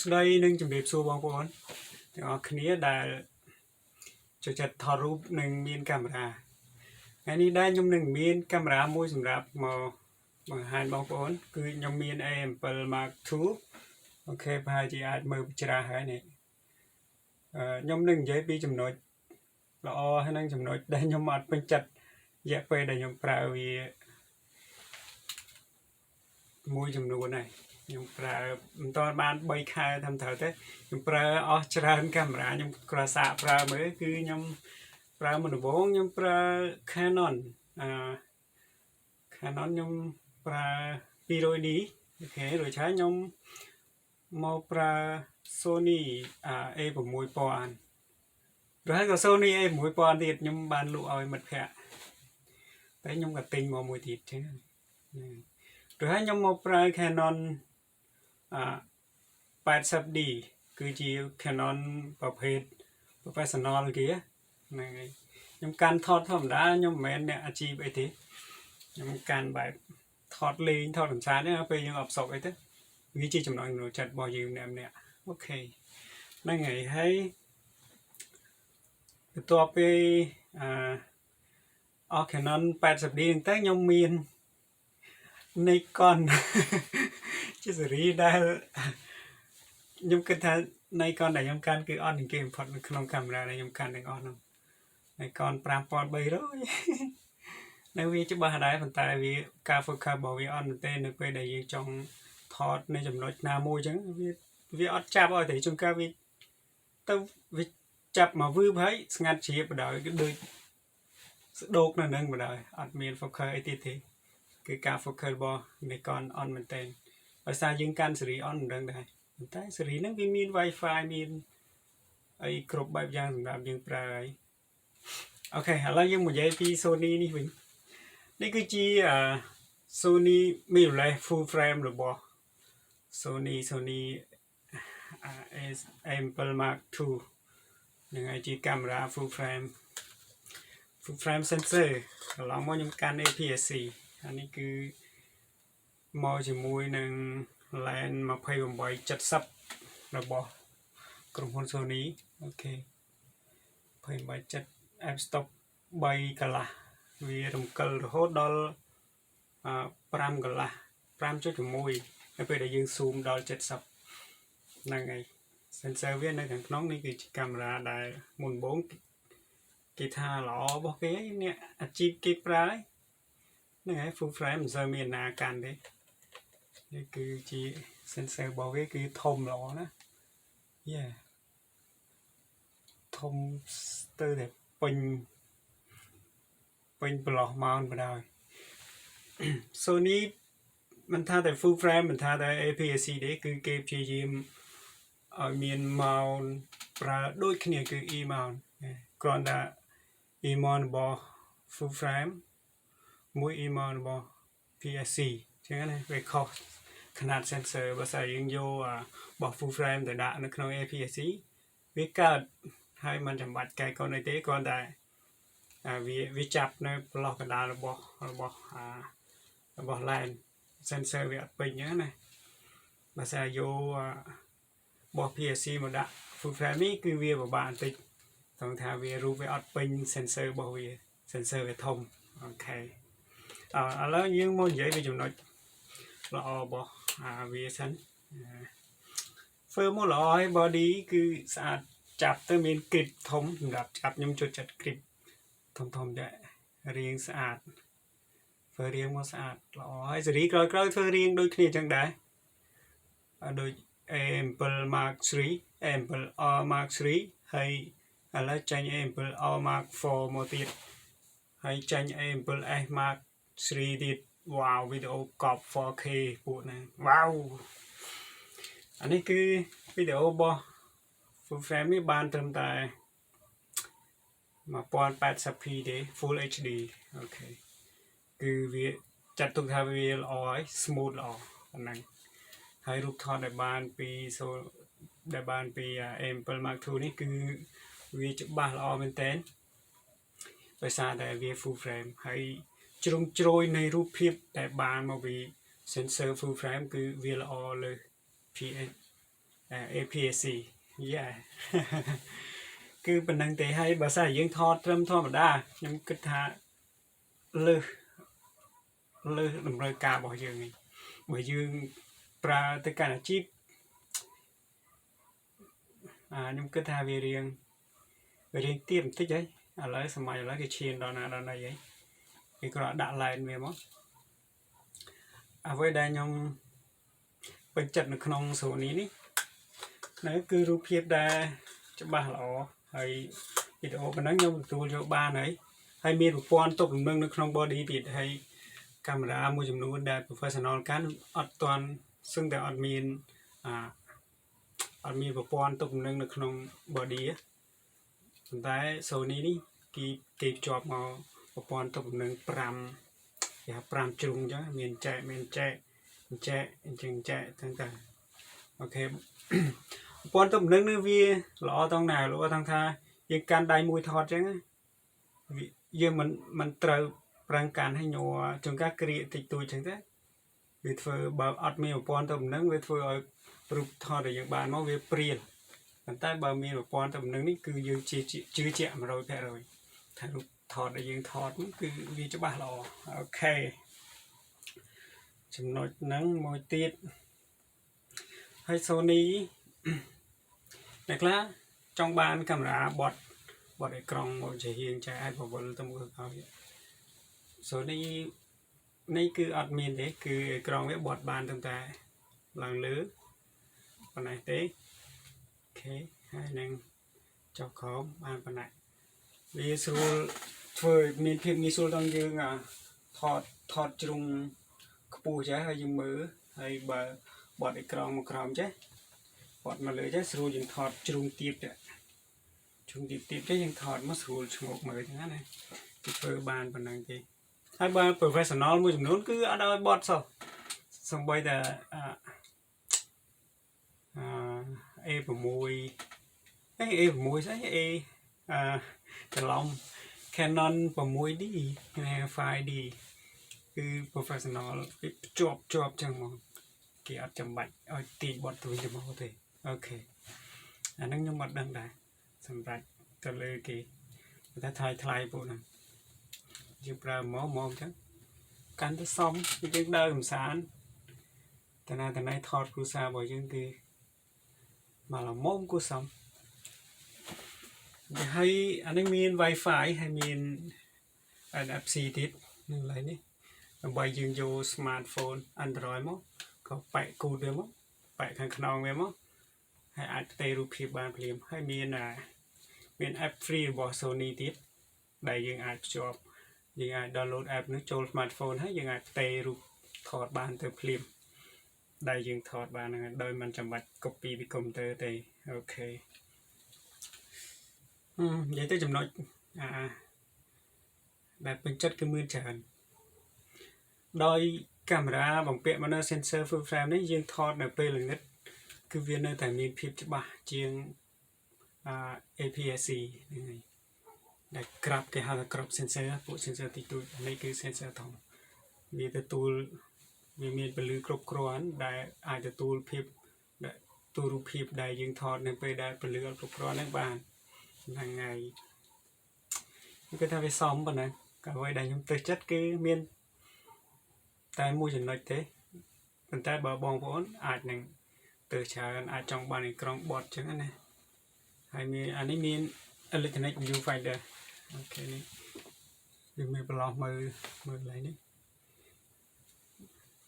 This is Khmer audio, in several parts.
ស្ដីនឹងជំរាបសួរបងប្អូនទាំងអស់គ្នាដែលចូលចិត្តថតរូបនិងមានកាមេរ៉ាថ្ងៃនេះដែរខ្ញុំនឹងមានកាមេរ៉ាមួយសម្រាប់មកបង្ហាញបងប្អូនគឺខ្ញុំមាន A7 Mark II អូខេប្រហែលជាអាចមើលពីច្រាសហើយនេះខ្ញុំនឹងនិយាយពីចំណុចល្អហើយនិងចំណុចដែលខ្ញុំអត់ពេញចិត្តរយៈពេលដែលខ្ញុំប្រើវាមួយចំនួនហើយខ្ញុំប្រើមិនទាន់បាន3ខែតាមត្រូវទេខ្ញុំប្រើអស់ច្រើនកាមេរ៉ាខ្ញុំគ្រាន់សាកប្រើមើលគឺខ្ញុំប្រើមុនដំបូងខ្ញុំប្រើ Canon Canon ខ្ញុំប្រើ 200D អូខេរួចហើយខ្ញុំមកប្រើ Sony A6000 រួចហើយក៏ Sony A6000 ទៀតខ្ញុំបានលក់ឲ្យមិត្តភ័ក្តិតែខ្ញុំក៏ទិញមកមួយទៀតចឹងរួចហើយខ្ញុំមកប្រើ Canon 80D គឺជា Canon ប្រភេទ professional គេហ្នឹងហើយខ្ញុំកាន់ថតធម្មតាខ្ញុំមិនមែនអ្នកអាជីពអីទេខ្ញុំកាន់បែបថតលេងថតកម្សាន្តទេពេលយើងអបសុកអីទៅវាជាចំណង់ចិត្តរបស់យើងម្នាក់អូខេហ្នឹងហើយបន្ទាប់ពីCanon 80D ហ្នឹងទៅខ្ញុំមាន Nikon ជាស៊េរីដែលខ្ញុំគិតថា Nikon ដែលខ្ញុំកាន់គឺអត់នឹងគេបំផុតនៅក្នុងកាមេរ៉ាដែលខ្ញុំកាន់ទាំងអស់នោះ Nikon 5300នៅវាច្បាស់ដែរប៉ុន្តែវាការ focus របស់វាអត់មែនទេនៅពេលដែលយើងចង់ថតនៅចំណុចណាមួយអញ្ចឹងវាអត់ចាប់ឲ្យតែជួនកាលវាទៅវាចាប់មកវឺបហើយស្ងាត់ជ្រាបបណ្ដោយគឺដូចស្ដោកនៅនឹងបណ្ដោយអត់មាន focus អីទៀតទេគឺការ focus របស់ Nikon អត់មែនទេដោយសារយើងកាន់ស៊េរីអត់មិនដឹងដែរប៉ុន្តែស៊េរីហ្នឹងវាមាន Wi-Fi មានអីគ្រប់បែបយ៉ាងសម្រាប់យើងប្រើហើយអូខេឥឡូវយើងមកនិយាយពី Sony នេះវិញនេះគឺជា Sony mirrorless full frame របស់ Sony A7 Mark II នឹងហើយជាកាមេរ៉ា full frame sensor កន្លងមកខ្ញុំកាន់ APS-C អានេះគឺមកជាមួយនឹង lens 2870របស់ក្រុមហ៊ុន Sony អូខេ2870 f-stop 3កន្លះវារំកិលរហូតដល់5កន្លះ 5.6 នៅពេលដែលយើង zoom ដល់70ហ្នឹងហើយ sensor វានៅខាងក្នុងនេះគឺជាកាមេរ៉ាដែលមុនដំបូងគេថាល្អរបស់គេអ្នកអាជីពគេប្រើហ្នឹងហើយ full frame មិនសូវមានណាកាន់ទេនេះគឺជា sensor របស់វាគឺធំល្អណាធំស្ទើរតែពេញប្រឡោះម៉ោនបណ្ដោយ Sony មិនថាតែ full frame មិនថាតែ APS-C ទេគឺគេព្យាយាមឲ្យមាន mount ប្រើដូចគ្នាគឺ E mount គ្រាន់តែ E mount របស់ full frame មួយ E mount របស់ PSC ចឹងណាវាខុសຂະຫນາດ sensor បើស្អីយើងយករបស់ full frame ទៅដាក់នៅក្នុង APS-C វាកើតហើយមិនចាំបាច់កែកុនអីទេគ្រាន់តែវាចាប់នៅប្រឡោះកណ្ដាលរបស់ lens sensor វាអត់ពេញចឹងណាបើស្អីយករបស់ PSC មកដាក់ full frame នេះគឺវាពិបាកបន្តិចត្រង់ថាវារូបវាអត់ពេញ sensor របស់វា sensor វាធំអូខេឥឡូវយើងមកនិយាយពីចំណុចល្អរបស់វាសិនធ្វើមកល្អហើយ body គឺស្អាតចាប់ទៅមាន grip ធំសម្រាប់ចាប់ខ្ញុំចូលចិត្ត grip ធំដែររាងស្អាតធ្វើរាងមកស្អាតល្អហើយស៊េរីក្រោយធ្វើរាងដូចគ្នាចឹងដែរដូច A7 Mark III A7R Mark III ហើយឥឡូវចាញ់ A7R Mark IV មកទៀតហើយចាញ់ A7S Mark III ទៀតវ៉ាវវីដេអូកប់ 4K ពួកហ្នឹងវ៉ាវអានេះគឺវីដេអូរបស់ full frame នេះបានត្រឹមតែ 1080p ទេ Full HD អូខេគឺវាចាត់ទុកថាវាល្អហើយ smooth ល្អប៉ុណ្ណឹងហើយរូបថតដែលបានពី A7 Mark II នេះគឺវាច្បាស់ល្អមែនតើដោយសារតែវា full frame ហើយជ្រុងជ្រោយនៃរូបភាពដែលបានមកពី sensor full frame គឺវាល្អលើ APS-C yeah คือเป็นนังเตะให้ภาษายังทอดเริ่มทอดมาได้ยังกึศาเลือดำเนินการบ่ยังไงบ่ยังปลาตะการอาชีพยังกึศาvề riêng tiêm tích đấy lấy sớm lấy cái chiên đó là ấy thì có đã lại về món với đây nhung bên chật được nông số ní nó cứ rút hiệp ra cho ba lọ hay video bên đó nhung tôi cho ba này hay miền một quan tục nâng được nông body thì hay camera mua chụp luôn đây professional cán toàn xưng tại admin một quan tục nâng được nông body áแต่โซนี้นี่กีจอบมาอุปกรณ์ตัวหนึ่งปรำอย่าปรำจุงจ้ะเมียนแจะจึงแจะต่างๆโอเคอุปกรณ์ตัวหนึ่งนี่วีล้อตรงไหนหรือว่าทางท่ายังการได้มวยทอดจังยังมันเติมปรังการให้โยจงการกรีติดตัวจังแต่วิธีแบบอัดมีอุปกรณ์ตัวหนึ่งวิธีรูปทอดอย่างบานมาวิเปลี่ยนแต่บะมีอุปกรณ์ตัวหนึ่งนี่คือยืนจื้อเจาะมาโรยแค่เลยถ้ารูปถอดได้ยืนถอดมันคือวีจะบ้าหรอโอเคจำนวนนั้นมวยติดให้โซนี้นะครับtrong ban camera bọtไอ้กล้องมันจะเห็นใจไอ้พวกบอลตัวมือเขาโซนี้นี่คืออัดมินเด็กคือไอ้กล้องไว้บอดบานตั้งแต่หลังลื้อวันไหนเต้โอเคให้หนึ่งจบของมาปันไหนวิสูช่วยมีเพียงมีสูต้องยืงถอดจุงกระปูใช่ให้ยืมมือให้บอดไอ้กรองมากรองใช่บอดมาเลยใช่สูยังถอดจุงตีบเนี่ยจุงตีบใช่ยังถอดมาสูชงกมืออย่างนั้นเลยที่เปิดบานปันนั่งทีให้บานเปิดไฟสนอลมือจุงนู้นคือเอาบอดส่งไปแต่ผมมวยผมมวยใช่จะลอง Canon ผมมวยดีไฟดีคือ professional จบจังมั้งเกี่ยวจำบัดตีบอดตัวจะมาโอเคโอเคอันนั้นยังบัดดังได้สำหรับตัวเลยกี่ถ้าทายพวกนั้นจะปลาหมอจังการทดสอบยังได้สำสารแต่ในทอดกูซาบ่อยยังคือmà là môn của sống hay anh ấy miền wifi hay miền NFC tít nên lấy ní bây giờ vô smartphone Android mốt có bậy cù được mốt bậy thằng khăn về mốt hay ai tây rụp hiệp bàn phim hay miền app free của Sony tít đâyยังai chụpยังai download app nó cho smartphone hayยังai tây rụp thọt bàn từ phimได้ยังถอดบานนะโดยมันจำบัด copy ไปคอมพิวเตอร์ได้โอเคvậy tớiចំណុចแบบเป็นchất cáiมือจันโดยកាមេរ៉ាបំពាក់មកនៅ sensor full frame នេះយើងថតនៅពេលល្ងាចគឺវានៅតែមានភាពច្បាស់ជាងAPS-C ហ្នឹងហើយដែលក្រាប់គេហៅថាក្រប sensor ពួក sensor ទីទួយនេះគឺ sensor ធំវាទទួលវាមានពលឺគ្រប់គ្រាន់ដែលអាចទទួលភាពទូរូបភាពដែលយើងថតនៅពេលដែលពលឺគ្រប់គ្រាន់ហ្នឹងបានហ្នឹងហើយគឺថាវាសមប៉ុណ្ណឹងក៏អ្វីដែលខ្ញុំទឹកចិត្តគឺមានតែមួយចំណុចទេប៉ុន្តែបើបងប្អូនអាចនឹងទៅច្រើនអាចចង់បានអេក្រង់បតចឹងណាហើយមានអានេះមាន electronic viewfinder អូខេនេះវាមានប្រឡោះមើលឡើងនេះ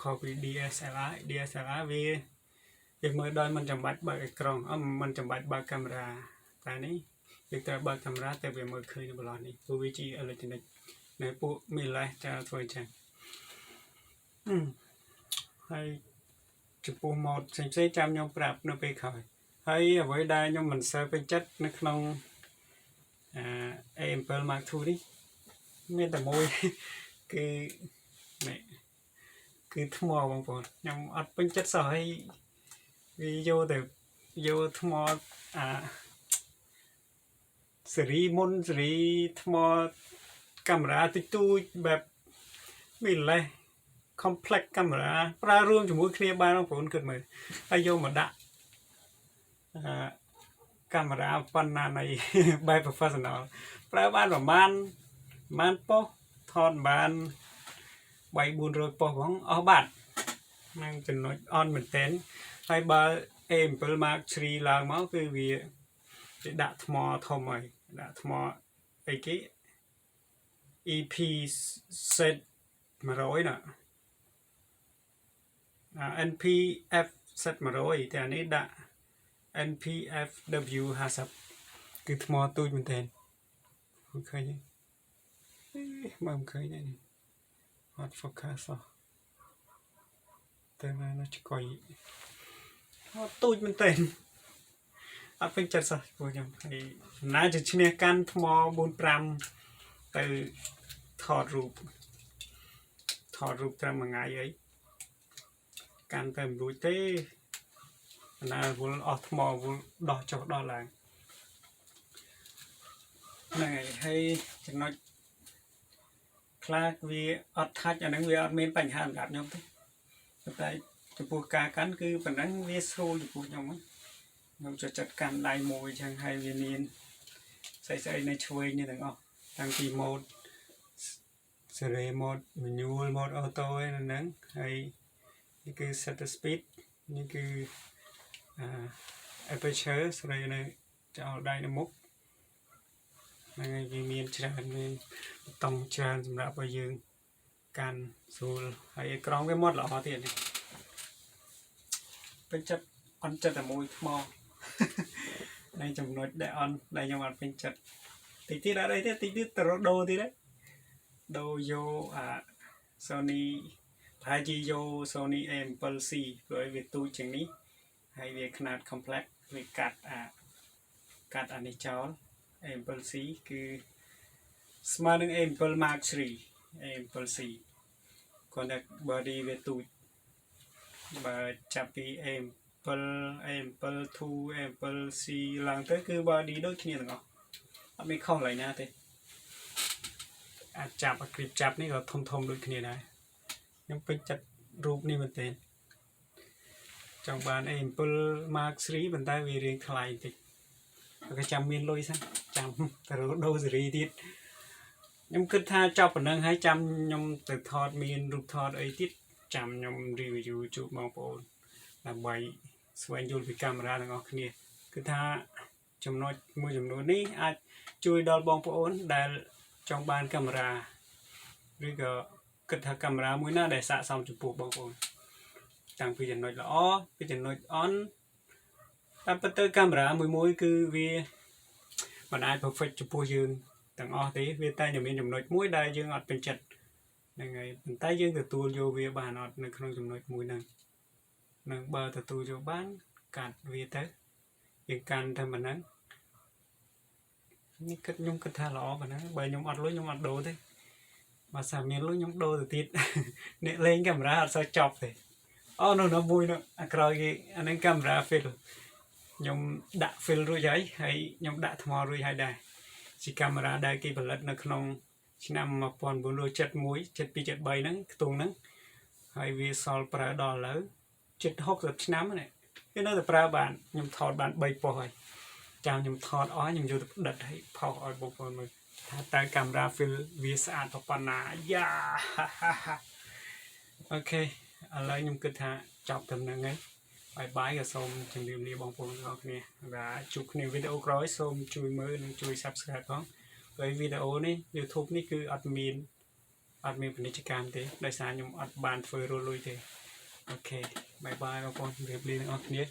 copy DSLR វាមើលដោយមិនចាំបាច់បើកអេក្រង់មិនចាំបាច់បើកកាមេរ៉ាតែនេះយើងត្រូវបើកកាមេរ៉ាតែវាមើលឃើញនៅប្រឡោះនេះព្រោះវាជា electronic នៅពួកមានលេសចាធ្វើអញ្ចឹងហើយចំពោះ mode ផ្សេងៗចាំខ្ញុំប្រាប់នៅពេលក្រោយហើយអ្វីដែលខ្ញុំមិនសូវពេញចិត្តនៅក្នុងApple Mark II នេះមានតែមួយគឺនេះគឺថ្មបងប្អូនខ្ញុំអត់ពេញចិត្តសោះហើយវាយកថ្មសេរីមុនសេរីថ្មកាមេរ៉ាតិចតួចបែបមានលេស complex កាមេរ៉ាប្រើរួមជាមួយគ្នាបានបងប្អូនគិតមើលហើយយកមកដាក់ កាមេរ៉ាប៉ុណ្ណានៃបែប professional ប្រើបានប្រហែលប៉ុសថតបាន3-400ប៉ុសផងអស់បាត់នឹងចំណុចអន់មែនតើហើយបើ A7 Mark III ឡើងមកគឺវាដាក់ថ្មធំហើយដាក់ថ្មអីគេ EP set 100ណា NPF set 100តែអានេះដាក់ NPFW 50គឺថ្មទូចមែនតើមិនឃើញទេមើលមិនឃើញទេអត់ focus អស់តែនៅឆ្កុយអត់ទូចមែនតើអត់ពេញចិត្តសោះពួកខ្ញុំហើយណាជាឈ្នះកាន់ថ្ម4-5ទៅថតរូបត្រឹមមួយថ្ងៃអីកាន់តែមិនរួចទេណាវល់អស់ថ្មវល់ដោះចុះដោះឡើងហ្នឹងហើយចំណុចខ្លះវាអត់ថាច់អាហ្នឹងវាអត់មានបញ្ហាសម្រាប់ខ្ញុំទេតែចំពោះការកាន់គឺប៉ុណ្ណឹងវាស្រួលចំពោះខ្ញុំខ្ញុំចូលចិត្តកាន់ដៃមួយចឹងហើយវាមានស្អីនៅឆ្វេងនេះទាំងអស់តាំងពី mode Siri mode manual mode auto ឯហ្នឹងហើយនេះគឺ shutter speed នេះគឺaperture ស្រីនៅចោលដៃនៅមុខហ្នឹងហើយវាមានច្រើនមានប៊ូតុងច្រើនសម្រាប់ឲ្យយើងកាន់ស្រួលហើយអេក្រង់វាមាត់ល្អទៀតនេះពេញចិត្តអន់ចិត្តតែមួយថ្មในចំណុចដែលអន់ដែលខ្ញុំអត់ពេញចិត្តតិចទៀតអត់អីទេតិចទៀតទៅដូរទៀតទេដូរយកSony ប្រហែលជាយក Sony A7C ព្រោះវាទូចជាងនេះហើយវាຂະຫນາດ complex វាកាត់អានេះចោល A7C គឺស្មើនឹង A7 Mark III A7C គាត់តែ body វាទូចបើចាប់ពី A7 A7 II A7C ឡើងទៅគឺ body ដូចគ្នាទាំងអស់អត់មានខុសឡើយណាទេអាចចាប់អាគ្រីបចាប់នេះក៏ធំដូចគ្នាដែរខ្ញុំពេញចិត្តរូបនេះមែនទេចង់បាន A7 Mark III ប៉ុន្តែវារៀងថ្លៃតិចក៏ចាំមានលុយសិនចាំទៅដូរស៊េរីទៀតខ្ញុំគិតថាចប់ប៉ុណ្ណឹងហើយចាំខ្ញុំទៅថតមានរូបថតអីទៀតចាំខ្ញុំ review ជូនបងប្អូនដើម្បីស្វែងយល់ពីកាមេរ៉ាទាំងអស់គ្នាគឺថាចំណុចមួយចំនួននេះអាចជួយដល់បងប្អូនដែលចង់បានកាមេរ៉ាឬក៏គិតថាកាមេរ៉ាមួយណាដែលស័ក្តិសមចំពោះបងប្អូនតាំងពីចំណុចល្អពីចំណុចអន់តាមពិតទៅកាមេរ៉ាមួយគឺវាមិនអាច perfect ចំពោះយើងទាំងអស់ទេវាតែមានចំណុចមួយដែលយើងអត់ពេញចិត្តហ្នឹងហើយប៉ុន្តែយើងទទួលយកវាបានអត់នៅក្នុងចំណុចមួយហ្នឹងនឹងបើទទួលយកបានកាត់វាទៅយើងកាន់តែប៉ុណ្ណឹងនេះខ្ញុំគិតថាល្អប៉ុណ្ណាបើខ្ញុំអត់លុយខ្ញុំអត់ដូរទេបើសាមានលុយខ្ញុំដូរទៅទៀតអ្នកលេងកាមេរ៉ាអត់សូវចប់ទេអូនោះមួយនោះអាក្រោយគេអានឹងកាមេរ៉ា fill ខ្ញុំដាក់ fill រួចហើយខ្ញុំដាក់ថ្មរួចហើយដែរជាកាមេរ៉ាដែលគេផលិតនៅក្នុងឆ្នាំ1971 72 73ហ្នឹងខ្ទង់ហ្នឹងហើយវាសល់ប្រើដល់ឥឡូវជិត60ឆ្នាំហ្នឹងគេនៅតែប្រើបានខ្ញុំថតបាន3ប៉ុសហើយចាំខ្ញុំថតអស់ខ្ញុំយកទៅផ្ដិតឲ្យផុសឲ្យបងប្អូនមើលថាតើកាមេរ៉ា fill វាស្អាតប៉ុណ្ណាយ៉ាអូខេឥឡូវខ្ញុំគិតថាចប់ត្រឹមហ្នឹងហើយបាយក៏សូមជម្រាបលាបងប្អូនទាំងអស់គ្នាបាទជួបគ្នាវីដេអូក្រោយសូមជួយមើលនិងជួយ Subscribe ផងព្រោះវីដេអូនេះ YouTube នេះគឺអត់មានពាណិជ្ជកម្មទេដោយសារខ្ញុំអត់បានធ្វើរលុយទេអូខេបាយបងប្អូនជម្រាបលាទាំងអស់គ្នា